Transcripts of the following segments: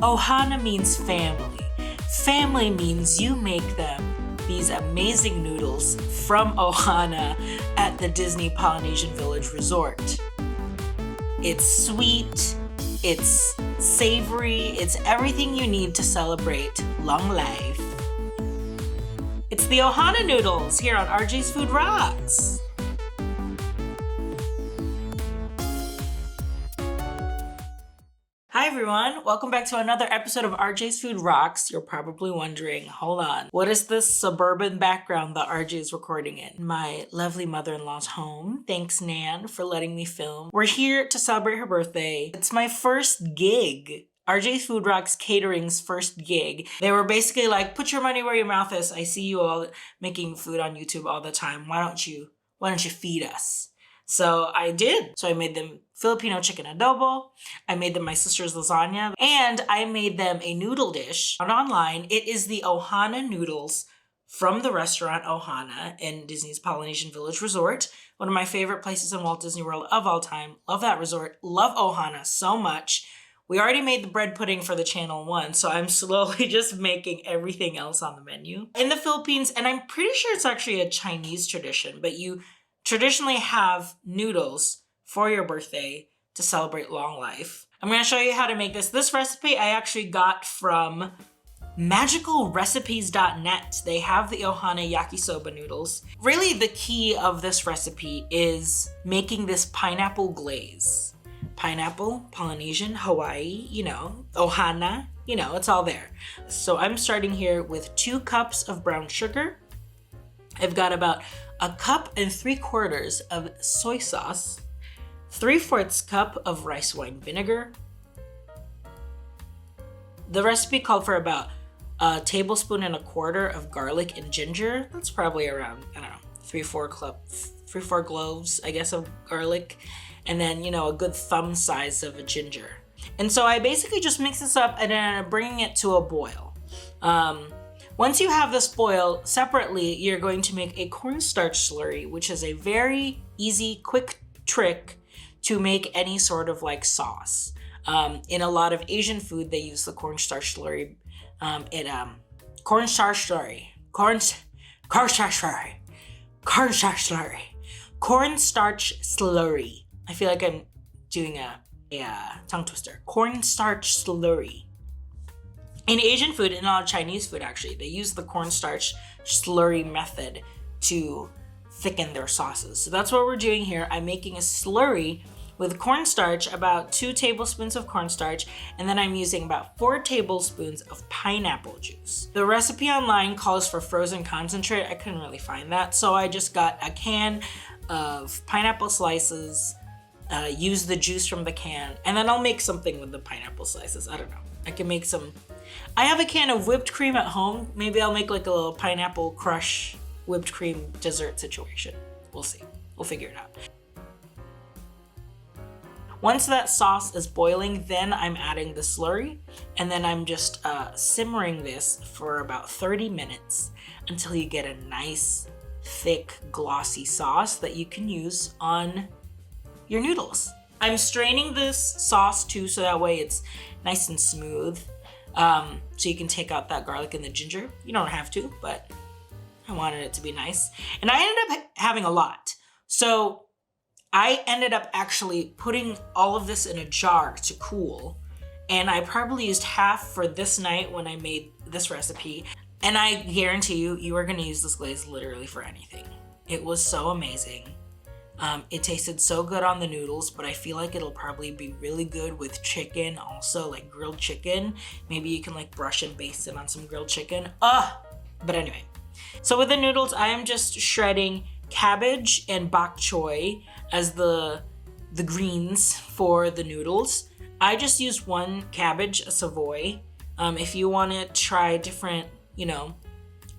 Ohana means family. Family means you make them these amazing noodles from Ohana at the Disney Polynesian Village Resort. It's sweet, it's savory, it's everything you need to celebrate long life. It's the Ohana noodles here on RJ's Food Rocks. Hi everyone, welcome back to another episode of RJ's Food Rocks. You're probably wondering, hold on, what is this suburban background that RJ is recording in? My lovely mother-in-law's home. Thanks, Nan, for letting me film. We're here to celebrate her birthday. It's my first gig. RJ's Food Rocks Catering's first gig. They were basically like, put your money where your mouth is. I see you all making food on YouTube all the time. Why don't you feed us? So I did. So I made them Filipino chicken adobo. I made them my sister's lasagna. And I made them a noodle dish online. It is the Ohana noodles from the restaurant Ohana in Disney's Polynesian Village Resort. One of my favorite places in Walt Disney World of all time. Love that resort. Love Ohana so much. We already made the bread pudding for the channel one, so I'm slowly just making everything else on the menu. In the Philippines, and I'm pretty sure it's actually a Chinese tradition, but you traditionally have noodles for your birthday to celebrate long life. I'm gonna show you how to make this. This recipe I actually got from magicalrecipes.net. They have the Ohana yakisoba noodles. Really the key of this recipe is making this pineapple glaze. Pineapple, Polynesian, Hawaii, Ohana, it's all there. So I'm starting here with 2 cups of brown sugar. I've got about 1 3/4 cups of soy sauce, 3/4 cup of rice wine vinegar. The recipe called for about 1.25 tablespoons of garlic and ginger. That's probably around, 3-4 cloves, I guess, of garlic. And then, a good thumb size of a ginger. And so I basically just mix this up and then I'm bringing it to a boil. Once you have this boil, separately, you're going to make a cornstarch slurry, which is a very easy, quick trick to make any sort of sauce. In a lot of Asian food, they use the cornstarch slurry. Cornstarch slurry. I feel like I'm doing a tongue twister. Cornstarch slurry. In Asian food, and a lot of Chinese food actually, they use the cornstarch slurry method to thicken their sauces. So that's what we're doing here. I'm making a slurry with cornstarch, about 2 tablespoons of cornstarch, and then I'm using about 4 tablespoons of pineapple juice. The recipe online calls for frozen concentrate. I couldn't really find that, so I just got a can of pineapple slices, use the juice from the can, and then I'll make something with the pineapple slices. I don't know. I have a can of whipped cream at home. Maybe I'll make a little pineapple crush whipped cream dessert situation. We'll see. We'll figure it out. Once that sauce is boiling, then I'm adding the slurry, and then I'm just simmering this for about 30 minutes until you get a nice, thick, glossy sauce that you can use on your noodles. I'm straining this sauce too, so that way it's nice and smooth. So you can take out that garlic and the ginger. You don't have to, but I wanted it to be nice. And I ended up having a lot. So I ended up actually putting all of this in a jar to cool. And I probably used half for this night when I made this recipe. And I guarantee you are gonna use this glaze literally for anything. It was so amazing. It tasted so good on the noodles, but I feel like it'll probably be really good with chicken also, like grilled chicken. Maybe you can brush and baste it on some grilled chicken. But anyway. So with the noodles, I am just shredding cabbage and bok choy as the greens for the noodles. I just used 1 cabbage, a savoy. If you want to try different,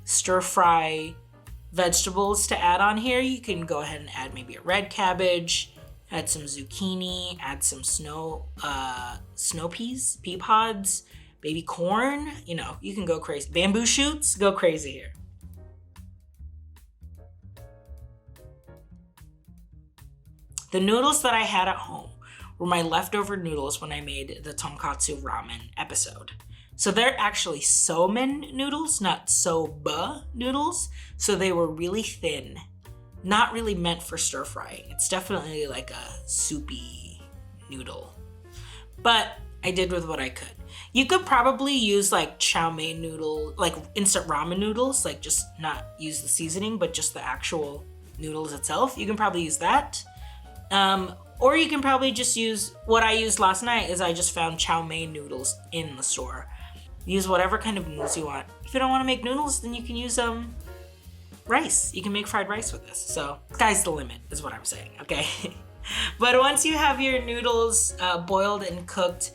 stir fry vegetables to add on here, you can go ahead and add maybe a red cabbage, add some zucchini, add some snow peas, pea pods, baby corn. You can go crazy. Bamboo shoots, go crazy here. The noodles that I had at home were my leftover noodles when I made the tonkatsu ramen episode. So they're actually somen noodles, not soba noodles. So they were really thin, not really meant for stir frying. It's definitely like a soupy noodle. But I did with what I could. You could probably use like chow mein noodle, like instant ramen noodles, like just not use the seasoning, but just the actual noodles itself. You can probably use that. Or you can probably just use, what I used last night is I just found chow mein noodles in the store. Use whatever kind of noodles you want. If you don't want to make noodles, then you can use rice. You can make fried rice with this. So sky's the limit is what I'm saying, okay? But once you have your noodles boiled and cooked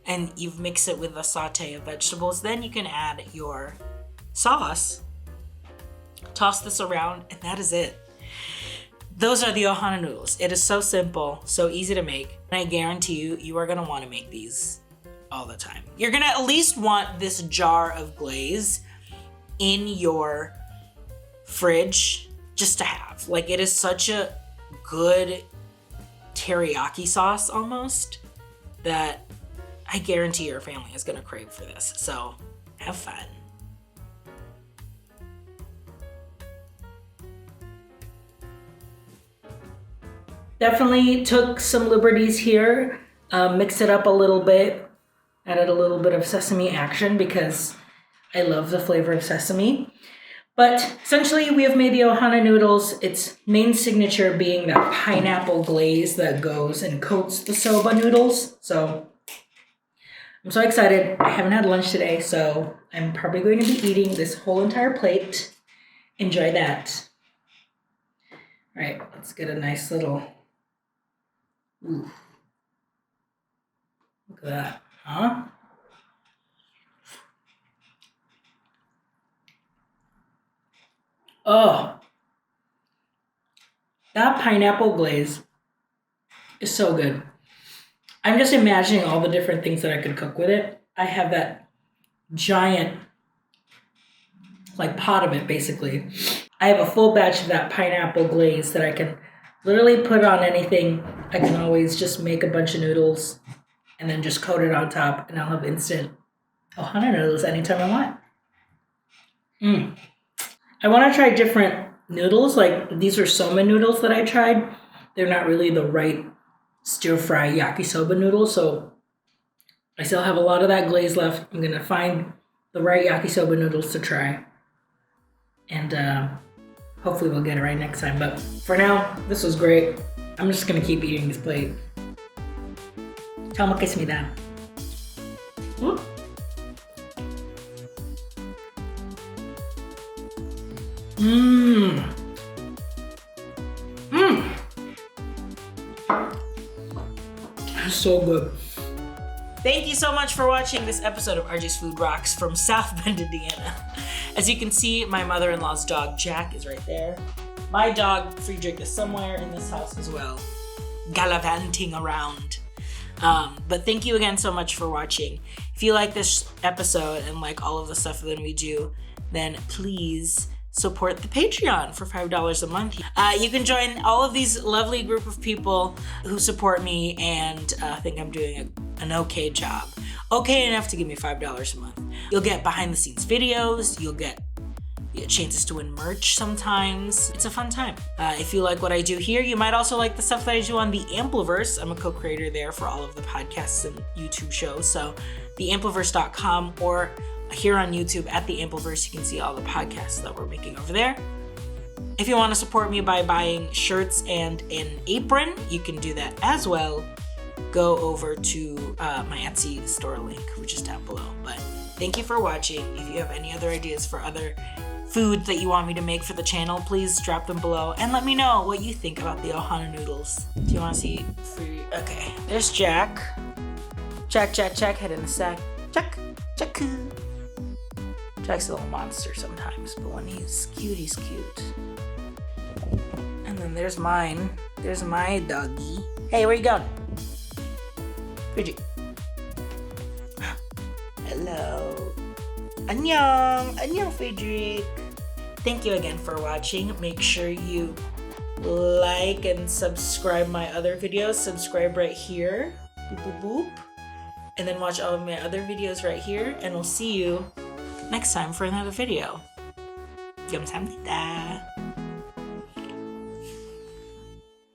and you've mixed it with a saute of vegetables, then you can add your sauce, toss this around, and that is it. Those are the Ohana noodles. It is so simple, so easy to make. And I guarantee you, you are gonna wanna make these all the time. You're gonna at least want this jar of glaze in your fridge just to have. Like, it is such a good teriyaki sauce almost that I guarantee your family is gonna crave for this. So have fun. Definitely took some liberties here, mixed it up a little bit, added a little bit of sesame action because I love the flavor of sesame. But essentially we have made the Ohana noodles, its main signature being that pineapple glaze that goes and coats the soba noodles. So I'm so excited. I haven't had lunch today, so I'm probably going to be eating this whole entire plate. Enjoy that. All right, let's get a nice little, ooh. Look at that, huh? Oh, that pineapple glaze is so good. I'm just imagining all the different things that I could cook with it. I have that giant, like, pot of it, basically. I have a full batch of that pineapple glaze that I can literally put on anything. I can always just make a bunch of noodles and then just coat it on top, and I'll have instant Ohana noodles anytime I want. I want to try different noodles. Like, these are soma noodles that I tried. They're not really the right stir-fry yakisoba noodles, so I still have a lot of that glaze left. I'm going to find the right yakisoba noodles to try. And hopefully we'll get it right next time. But for now, this was great. I'm just going to keep eating this plate. 잘 먹겠습니다. So good. Thank you so much for watching this episode of RJ's Food Rocks from South Bend, Indiana. As you can see, my mother-in-law's dog, Jack, is right there. My dog, Friedrich, is somewhere in this house as well, gallivanting around. But thank you again so much for watching. If you like this episode and like all of the stuff that we do, then please support the Patreon for $5 a month. You can join all of these lovely group of people who support me and think I'm doing an okay job. Okay enough to give me $5 a month. You'll get behind the scenes videos, you'll get chances to win merch sometimes. It's a fun time. If you like what I do here, you might also like the stuff that I do on the Ampliverse. I'm a co-creator there for all of the podcasts and YouTube shows. So theampliverse.com, or here on YouTube at the Ampliverse, you can see all the podcasts that we're making over there. If you want to support me by buying shirts and an apron, you can do that as well. Go over to my Etsy store link, which is down below. But thank you for watching. If you have any other ideas for other food that you want me to make for the channel, please drop them below and let me know what you think about the Ohana noodles. Do you want to see free? Okay, there's Jack. Jack, head in the sack. Jack. Jack's a little monster sometimes, but when he's cute, he's cute. And then there's mine. There's my doggy. Hey, where you going? Friedrich. Hello. Annyeong, Friedrich. Thank you again for watching. Make sure you like and subscribe my other videos. Subscribe right here. Boop, boop, boop. And then watch all of my other videos right here. And we'll see you next time for another video. 감사합니다.